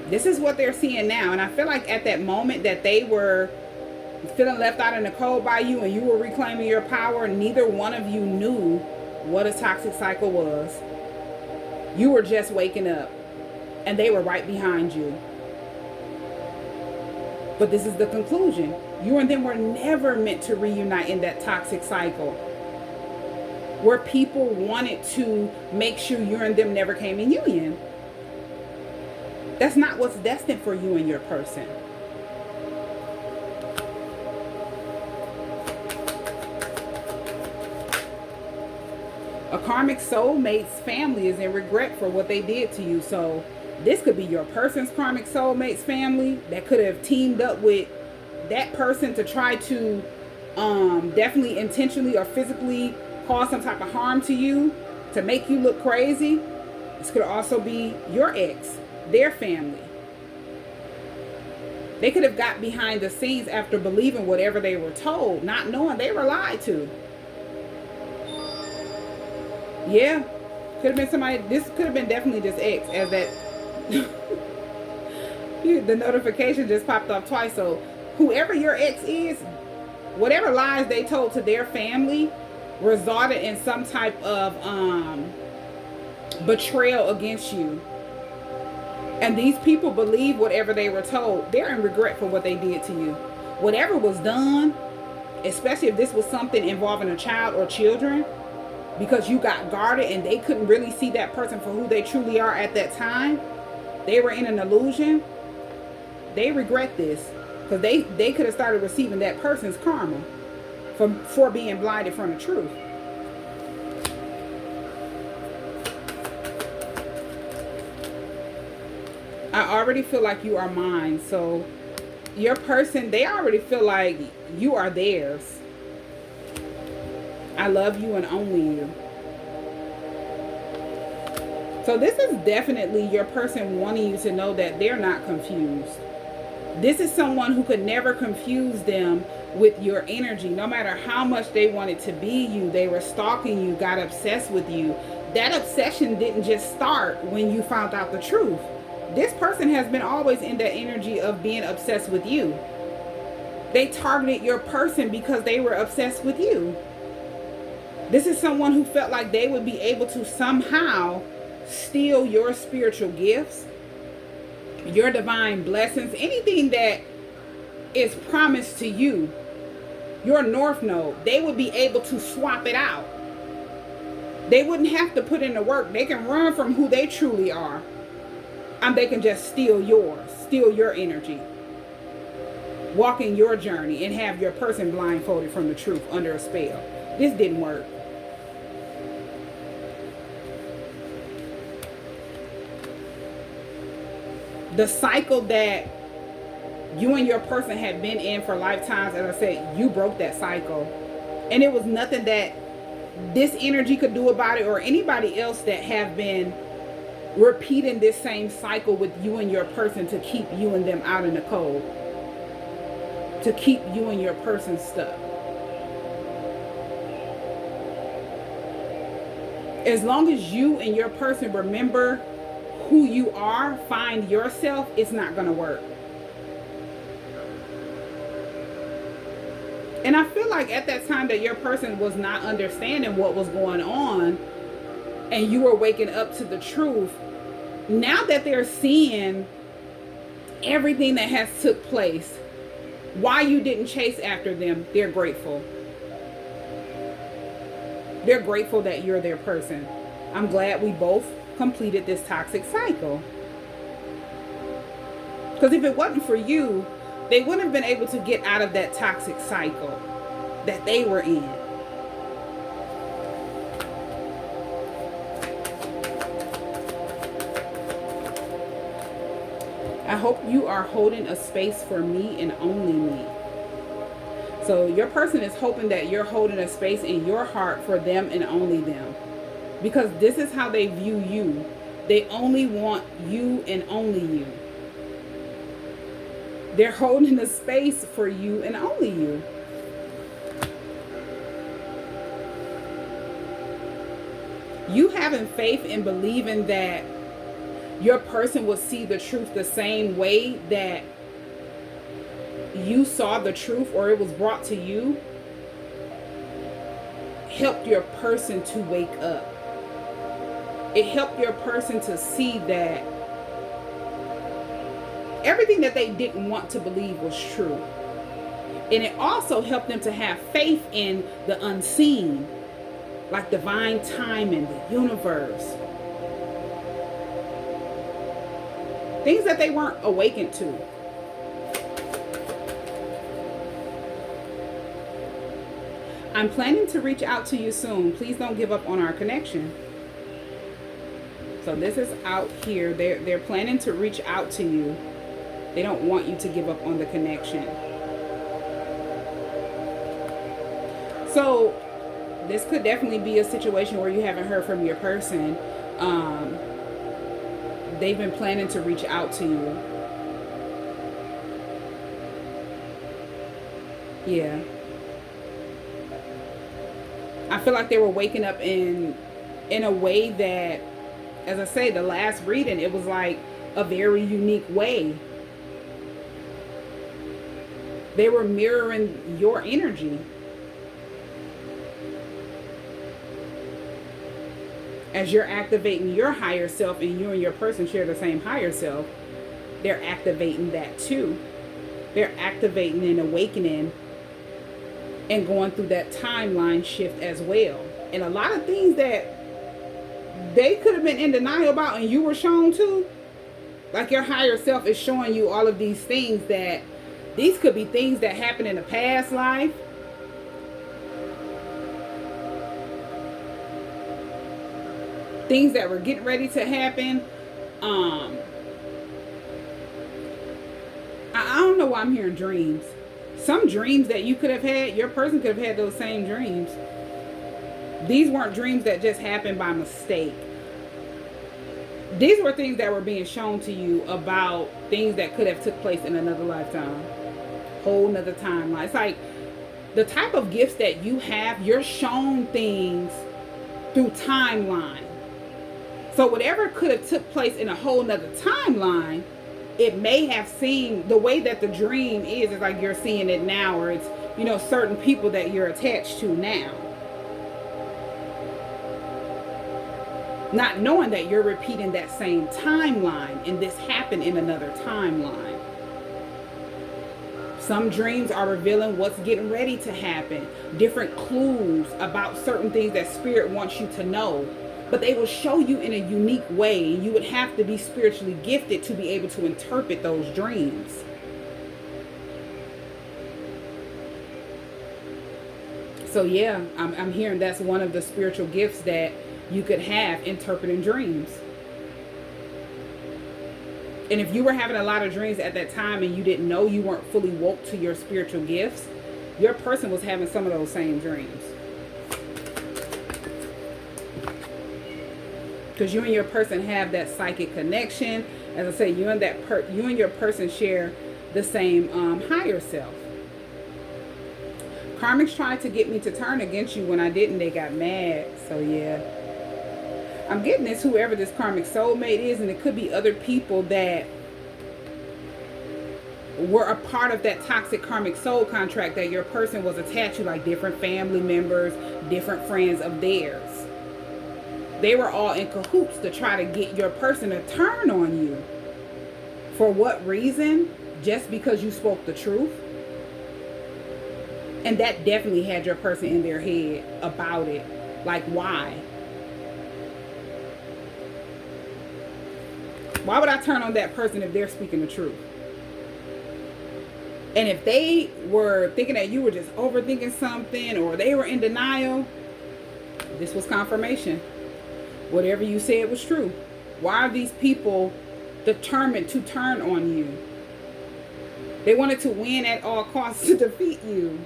This is what they're seeing now. And I feel like at that moment that they were feeling left out in the cold by you and you were reclaiming your power, neither one of you knew what a toxic cycle was. You were just waking up and they were right behind you. But this is the conclusion. You and them were never meant to reunite in that toxic cycle where people wanted to make sure you and them never came in union. That's not what's destined for you and your person. A karmic soulmate's family is in regret for what they did to you. So this could be your person's karmic soulmate's family that could have teamed up with that person to try to definitely intentionally or physically cause some type of harm to you, to make you look crazy. This could also be your ex, their family. They could have got behind the scenes after believing whatever they were told, not knowing they were lied to. Yeah, could have been somebody. This could have been definitely this ex, as that the notification just popped off twice. So whoever your ex is, whatever lies they told to their family resulted in some type of betrayal against you. And these people believe whatever they were told. They're in regret for what they did to you. whatever was done, especially if this was something involving a child or children, because you got guarded and they couldn't really see that person for who they truly are at that time, they were in an illusion, they regret this, because they could have started receiving that person's karma for being blinded from the truth. I already feel like you are mine. So your person, they already feel like you are theirs. I love you and only you. So this is definitely your person wanting you to know that they're not confused. This is someone who could never confuse them with your energy. No matter how much they wanted to be you, they were stalking you, got obsessed with you. That obsession didn't just start when you found out the truth. This person has been always in that energy of being obsessed with you. They targeted your person because they were obsessed with you. This is someone who felt like they would be able to somehow steal your spiritual gifts, your divine blessings, anything that is promised to you, your north node. They would be able to swap it out. They wouldn't have to put in the work. They can run from who they truly are. And they can just steal yours, steal your energy, walk in your journey and have your person blindfolded from the truth under a spell. This didn't work. The cycle that you and your person had been in for lifetimes, as I said, you broke that cycle. And it was nothing that this energy could do about it, or anybody else that have been repeating this same cycle with you and your person to keep you and them out in the cold, to keep you and your person stuck. As long as you and your person remember who you are, find yourself, it's not going to work. And I feel like at that time that your person was not understanding what was going on, and you were waking up to the truth, now that they're seeing everything that has took place, why you didn't chase after them, they're grateful. They're grateful that you're their person. I'm glad we both completed this toxic cycle. Because if it wasn't for you, they wouldn't have been able to get out of that toxic cycle that they were in. I hope you are holding a space for me and only me. So your person is hoping that you're holding a space in your heart for them and only them. Because this is how they view you. They only want you and only you. They're holding a space for you and only you. You having faith and believing that your person will see the truth the same way that you saw the truth, or it was brought to you, helped your person to wake up. It helped your person to see that everything that they didn't want to believe was true. And it also helped them to have faith in the unseen, like divine timing, the universe. Things that they weren't awakened to. I'm planning to reach out to you soon. Please don't give up on our connection. So this is out here. They're planning to reach out to you. They don't want you to give up on the connection. So this could definitely be a situation where you haven't heard from your person. They've been planning to reach out to you. Yeah. I feel like they were waking up in a way that, as I say, the last reading, it was like a very unique way. They were mirroring your energy. As you're activating your higher self, and you and your person share the same higher self, they're activating that too. They're activating and awakening and going through that timeline shift as well. And a lot of things that they could have been in denial about and you were shown to, like your higher self is showing you all of these things, that these could be things that happened in a past life. Things that were getting ready to happen. I don't know why I'm hearing dreams. Some dreams that you could have had, your person could have had those same dreams. These weren't dreams that just happened by mistake. These were things that were being shown to you about things that could have took place in another lifetime. Whole nother timeline. It's like the type of gifts that you have, you're shown things through timeline. So whatever could have took place in a whole nother timeline, it may have seemed, the way that the dream is like you're seeing it now, or it's, you know, certain people that you're attached to now. Not knowing that you're repeating that same timeline and this happened in another timeline. Some dreams are revealing what's getting ready to happen, different clues about certain things that spirit wants you to know. But they will show you in a unique way. You would have to be spiritually gifted to be able to interpret those dreams. So yeah, I'm hearing that's one of the spiritual gifts that you could have, interpreting dreams. And if you were having a lot of dreams at that time and you didn't know, you weren't fully woke to your spiritual gifts, your person was having some of those same dreams. Because you and your person have that psychic connection. As I say, you and your person share the same higher self. Karmics tried to get me to turn against you. When I didn't, they got mad. So yeah, I'm getting this, whoever this karmic soulmate is, and it could be other people that were a part of that toxic karmic soul contract that your person was attached to, like different family members, different friends of theirs. They were all in cahoots to try to get your person to turn on you. For what reason? Just because you spoke the truth? And that definitely had your person in their head about it. Like, why? Why would I turn on that person if they're speaking the truth? And if they were thinking that you were just overthinking something, or they were in denial, this was confirmation. Whatever you said was true. Why are these people determined to turn on you? They wanted to win at all costs to defeat you.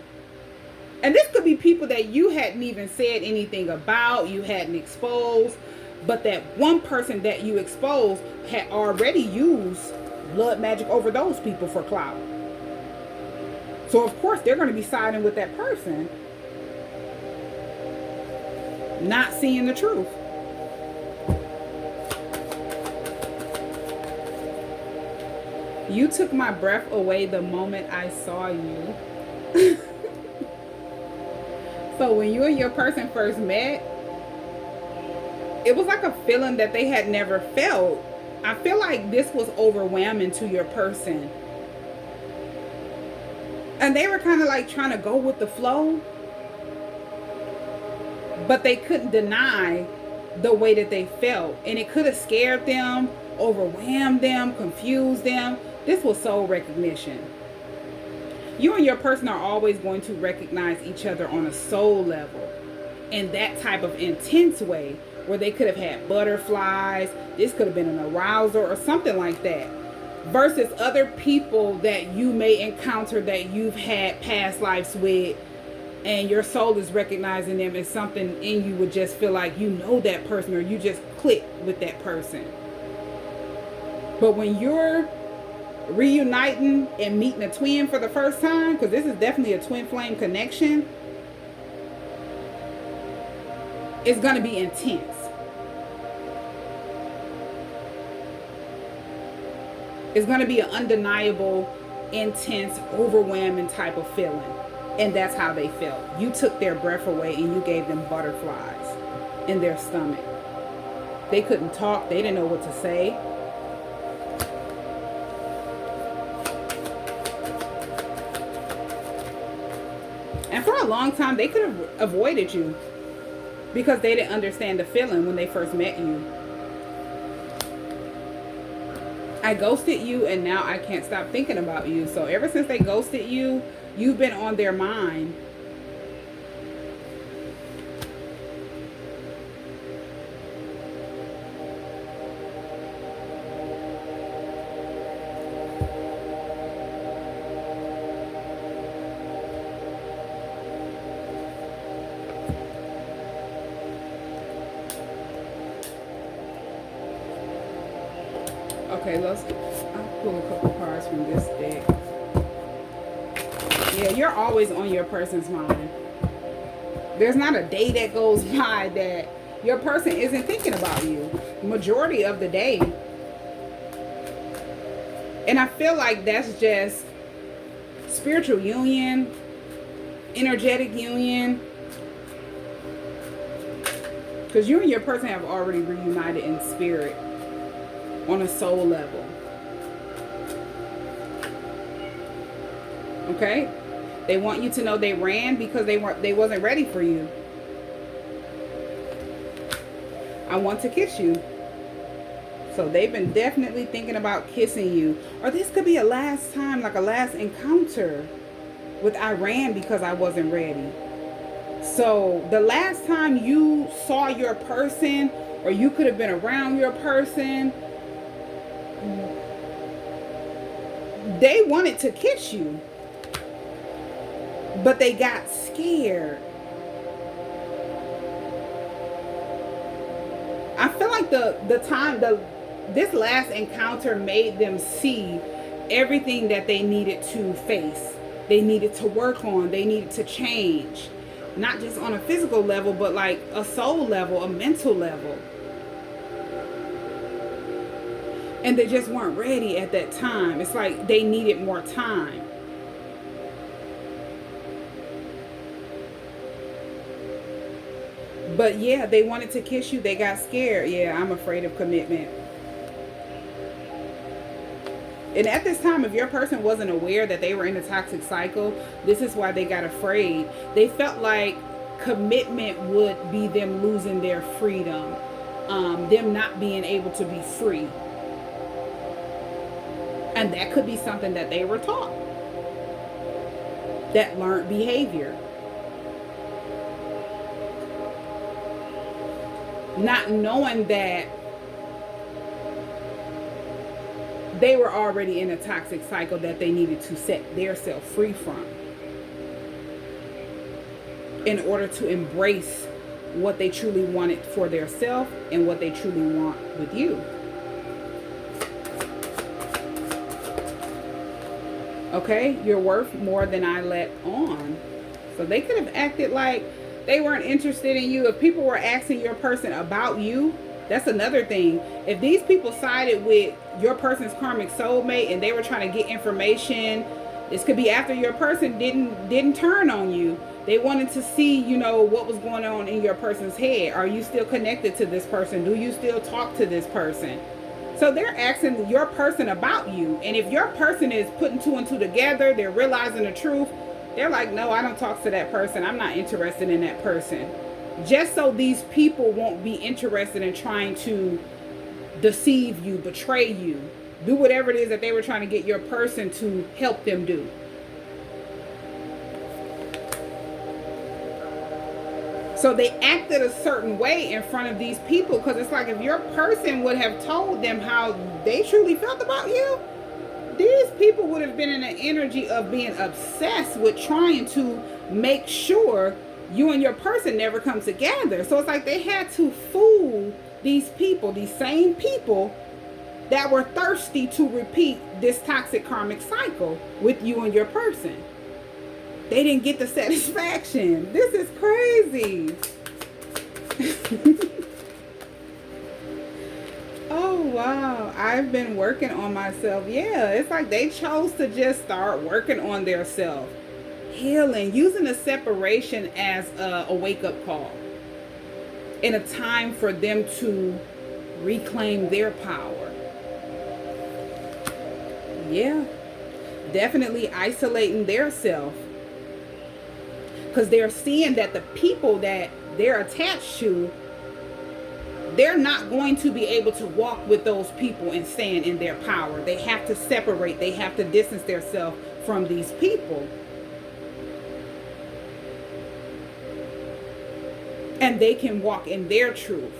And this could be people that you hadn't even said anything about, you hadn't exposed, but that one person that you exposed had already used blood magic over those people for clout. So of course they're going to be siding with that person, not seeing the truth. You took my breath away the moment I saw you. So when you and your person first met, it was like a feeling that they had never felt. I feel like this was overwhelming to your person. And they were kind of like trying to go with the flow, but they couldn't deny the way that they felt. And it could have scared them, overwhelmed them, confused them. This was soul recognition. You and your person are always going to recognize each other on a soul level in that type of intense way, where they could have had butterflies. This could have been an arousal or something like that. Versus other people that you may encounter that you've had past lives with, and your soul is recognizing them as something in you would just feel like you know that person, or you just click with that person. But when you're reuniting and meeting a twin for the first time, because this is definitely a twin flame connection, it's going to be intense. It's going to be an undeniable, intense, overwhelming type of feeling. And that's how they felt. You took their breath away and you gave them butterflies in their stomach. They couldn't talk. They didn't know what to say. long time they could have avoided you because they didn't understand the feeling when they first met you. I ghosted you and now I can't stop thinking about you. So ever since they ghosted you, you've been on their mind. Okay, I'll pull a couple cards from this deck. Yeah, you're always on your person's mind. There's not a day that goes by that your person isn't thinking about you. Majority of the day. And I feel like that's just spiritual union, energetic union. Because you and your person have already reunited in spirit on a soul level. Okay? They want you to know they ran because they wasn't ready for you. I want to kiss you. So they've been definitely thinking about kissing you. Or this could be a last time, like a last encounter with I ran because I wasn't ready. So the last time you saw your person, or you could have been around your person, they wanted to kiss you, but they got scared. I feel like this last encounter made them see everything that they needed to face. They needed to work on. They needed to change. Not just on a physical level, but like a soul level, a mental level. And they just weren't ready at that time. It's like they needed more time. But yeah, they wanted to kiss you. They got scared. Yeah, I'm afraid of commitment. And at this time, if your person wasn't aware that they were in a toxic cycle, this is why they got afraid. They felt like commitment would be them losing their freedom, them not being able to be free. And that could be something that they were taught. That learned behavior. Not knowing that they were already in a toxic cycle that they needed to set themselves free from in order to embrace what they truly wanted for themselves and what they truly want with you. Okay, you're worth more than I let on. So they could have acted like they weren't interested in you. If people were asking your person about you, that's another thing. If these people sided with your person's karmic soulmate and they were trying to get information, this could be after your person didn't turn on you. They wanted to see, what was going on in your person's head. Are you still connected to this person? Do you still talk to this person? So they're asking your person about you. And if your person is putting two and two together, they're realizing the truth, they're like, no, I don't talk to that person. I'm not interested in that person. Just so these people won't be interested in trying to deceive you, betray you, do whatever it is that they were trying to get your person to help them do. So they acted a certain way in front of these people because it's like if your person would have told them how they truly felt about you, these people would have been in an energy of being obsessed with trying to make sure you and your person never come together. So it's like they had to fool these people, these same people that were thirsty to repeat this toxic karmic cycle with you and your person. They didn't get the satisfaction. This is crazy. Oh, wow. I've been working on myself. Yeah, it's like they chose to just start working on their self. Healing, using the separation as a wake-up call. In a time for them to reclaim their power. Yeah. Definitely isolating their self. because they're seeing that the people that they're attached to, they're not going to be able to walk with those people and stand in their power. They have to separate. They have to distance themselves from these people. And they can walk in their truth.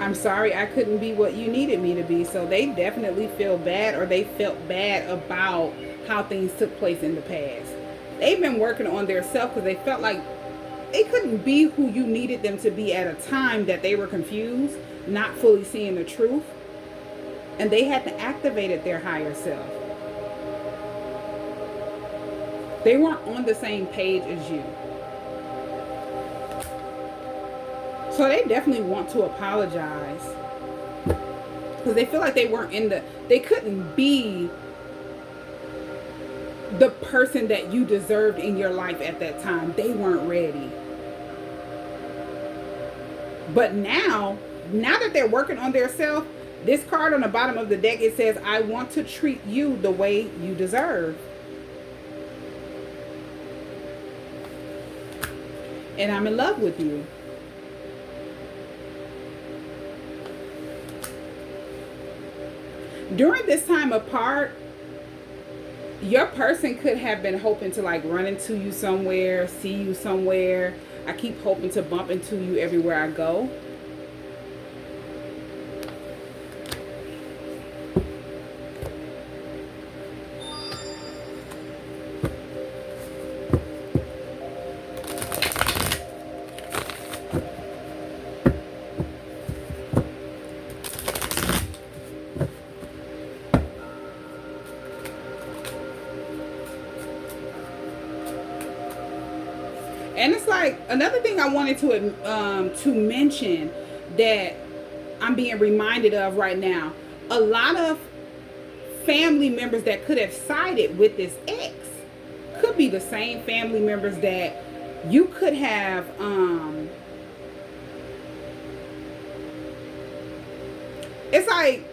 I'm sorry I couldn't be what you needed me to be. So they definitely feel bad, or they felt bad about how things took place in the past. They've been working on their self because they felt like they couldn't be who you needed them to be at a time that they were confused, not fully seeing the truth. And they had to activate their higher self. They weren't on the same page as you. So they definitely want to apologize. Because they feel like they weren't they couldn't be the person that you deserved in your life at that time. They weren't ready. But now that they're working on their self, this card on the bottom of the deck, it says, I want to treat you the way you deserve. And I'm in love with you. During this time apart, your person could have been hoping to like run into you somewhere, see you somewhere. I keep hoping to bump into you everywhere I go. And it's like another thing I wanted to mention that I'm being reminded of right now. A lot of family members that could have sided with this ex could be the same family members that you could have it's like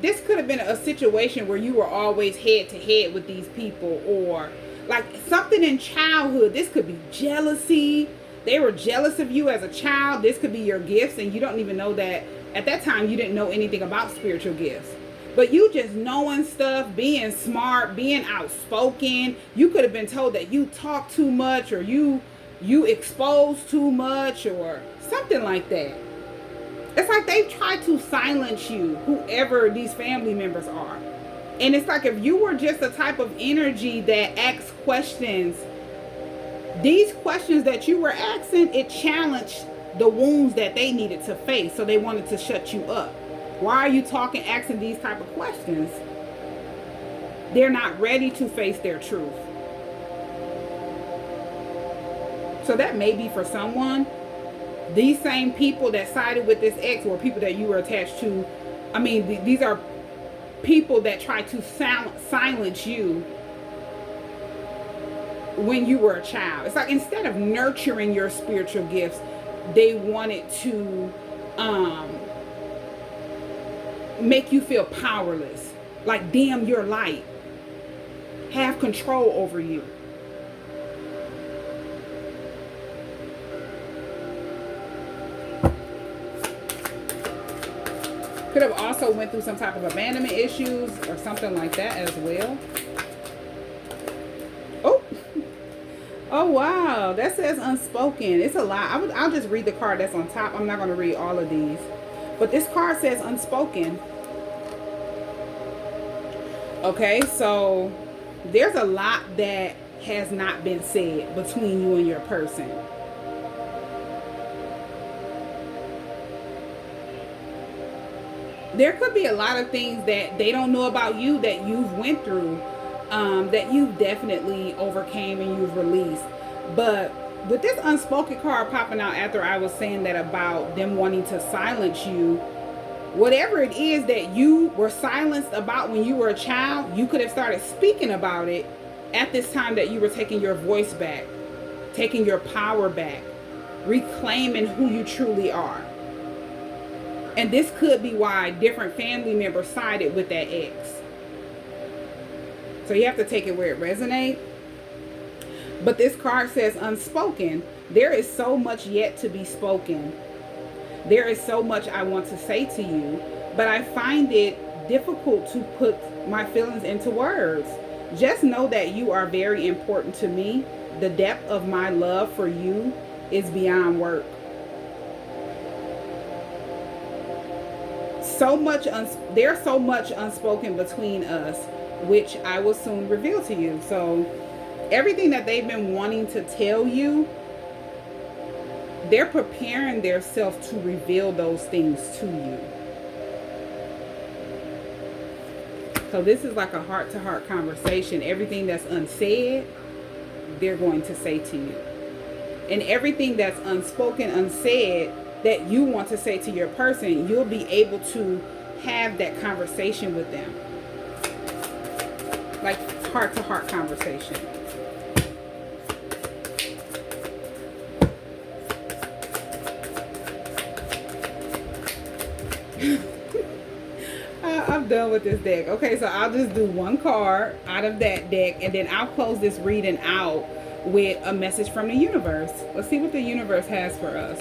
this could have been a situation where you were always head to head with these people, or like something in childhood. This could be jealousy. They were jealous of you as a child. This could be your gifts, and you don't even know that at that time you didn't know anything about spiritual gifts. But you just knowing stuff, being smart, being outspoken. You could have been told that you talk too much, or you expose too much, or something like that. It's like they try to silence you, whoever these family members are. And it's like if you were just the type of energy that asks questions, these questions that you were asking, it challenged the wounds that they needed to face. So they wanted to shut you up. Why are you talking, asking these type of questions? They're not ready to face their truth. So that may be for someone. These same people that sided with this ex were people that you were attached to. I mean, these are people that try to silence you when you were a child. It's like instead of nurturing your spiritual gifts, they wanted to make you feel powerless, like dim your light, have control over you. Could have also went through some type of abandonment issues or something like that as well. Oh, oh wow, that says unspoken. It's a lot. I'll just read the card that's on top. I'm not going to read all of these. But this card says unspoken. Okay, so there's a lot that has not been said between you and your person. There could be a lot of things that they don't know about you that you've went through, that you've definitely overcame and you've released. But with this unspoken card popping out after I was saying that about them wanting to silence you, whatever it is that you were silenced about when you were a child, you could have started speaking about it at this time that you were taking your voice back, taking your power back, reclaiming who you truly are. And this could be why different family members sided with that ex. So you have to take it where it resonates. But this card says unspoken. There is so much yet to be spoken. There is so much I want to say to you, but I find it difficult to put my feelings into words. Just know that you are very important to me. The depth of my love for you is beyond work. There's so much unspoken between us, which I will soon reveal to you. So everything that they've been wanting to tell you, they're preparing themselves to reveal those things to you. So this is like a heart-to-heart conversation. Everything that's unsaid, they're going to say to you. And everything that's unspoken, unsaid, that you want to say to your person, you'll be able to have that conversation with them. Like heart-to-heart conversation. I'm done with this deck. Okay, so I'll just do one card out of that deck, and then I'll close this reading out with a message from the universe. Let's see what the universe has for us.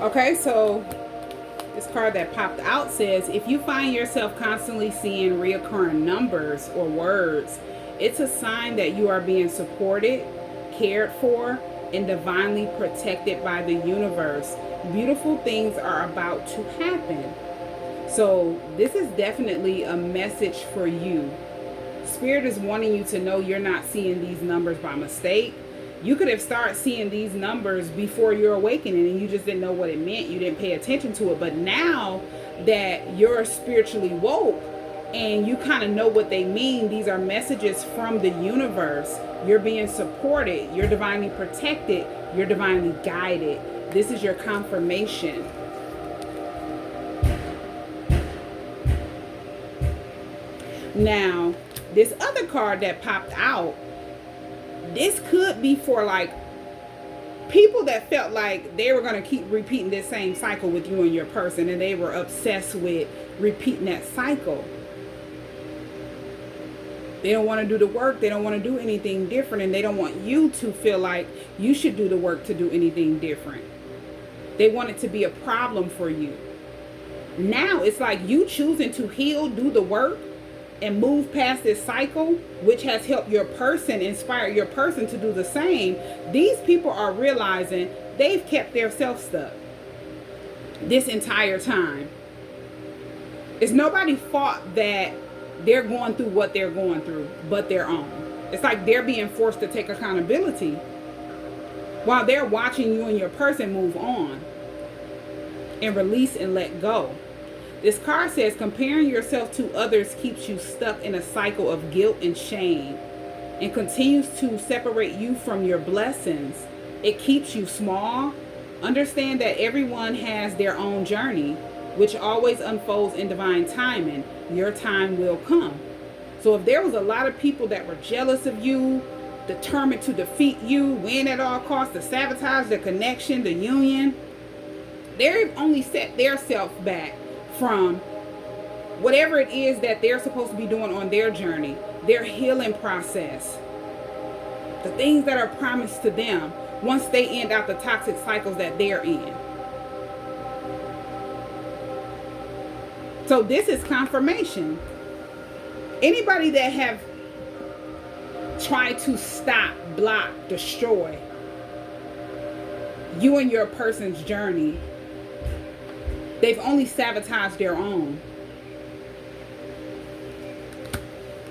Okay, so this card that popped out says, if you find yourself constantly seeing reoccurring numbers or words, it's a sign that you are being supported, cared for, and divinely protected by the universe. Beautiful things are about to happen. So this is definitely a message for you. Spirit is wanting you to know you're not seeing these numbers by mistake. You could have started seeing these numbers before your awakening and you just didn't know what it meant. You didn't pay attention to it. But now that you're spiritually woke and you kind of know what they mean, these are messages from the universe. You're being supported. You're divinely protected. You're divinely guided. This is your confirmation. Now, this other card that popped out, this could be for like people that felt like they were going to keep repeating this same cycle with you and your person, and they were obsessed with repeating that cycle. They don't want to do the work. They don't want to do anything different, and they don't want you to feel like you should do the work to do anything different. They want it to be a problem for you. Now it's like you choosing to heal, do the work, and move past this cycle, which has helped your person, inspire your person to do the same. These people are realizing they've kept their self stuck this entire time. It's nobody's fault that they're going through what they're going through, but their own. It's like they're being forced to take accountability while they're watching you and your person move on and release and let go. This card says comparing yourself to others keeps you stuck in a cycle of guilt and shame and continues to separate you from your blessings. It keeps you small. Understand that everyone has their own journey, which always unfolds in divine timing. Your time will come. So if there was a lot of people that were jealous of you, determined to defeat you, win at all costs, to sabotage the connection, the union, they've only set their self back from whatever it is that they're supposed to be doing on their journey, their healing process, the things that are promised to them once they end out the toxic cycles that they're in. So this is confirmation. Anybody that have tried to stop, block, destroy you and your person's journey, they've only sabotaged their own.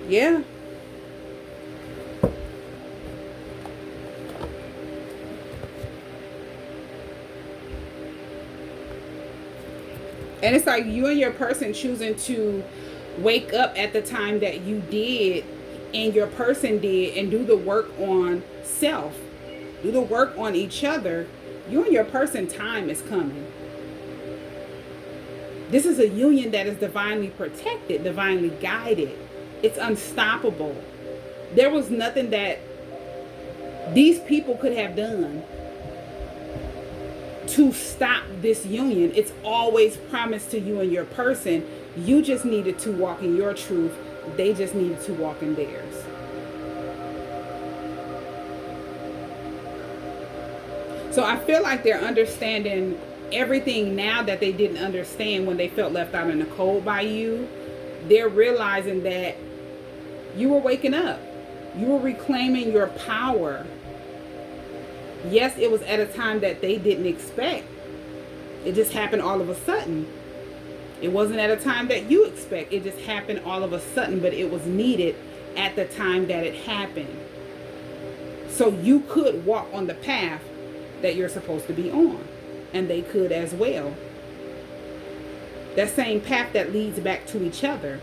Yeah. And it's like you and your person choosing to wake up at the time that you did and your person did and do the work on self, do the work on each other, you and your person time is coming. This is a union that is divinely protected, divinely guided. It's unstoppable. There was nothing that these people could have done to stop this union. It's always promised to you and your person. You just needed to walk in your truth. They just needed to walk in theirs. So I feel like they're understanding everything now that they didn't understand when they felt left out in the cold by you. They're realizing that you were waking up. You were reclaiming your power. Yes, it was at a time that they didn't expect. It just happened all of a sudden. It wasn't at a time that you expect. It just happened all of a sudden, but it was needed at the time that it happened. So you could walk on the path that you're supposed to be on. And they could as well. That same path that leads back to each other.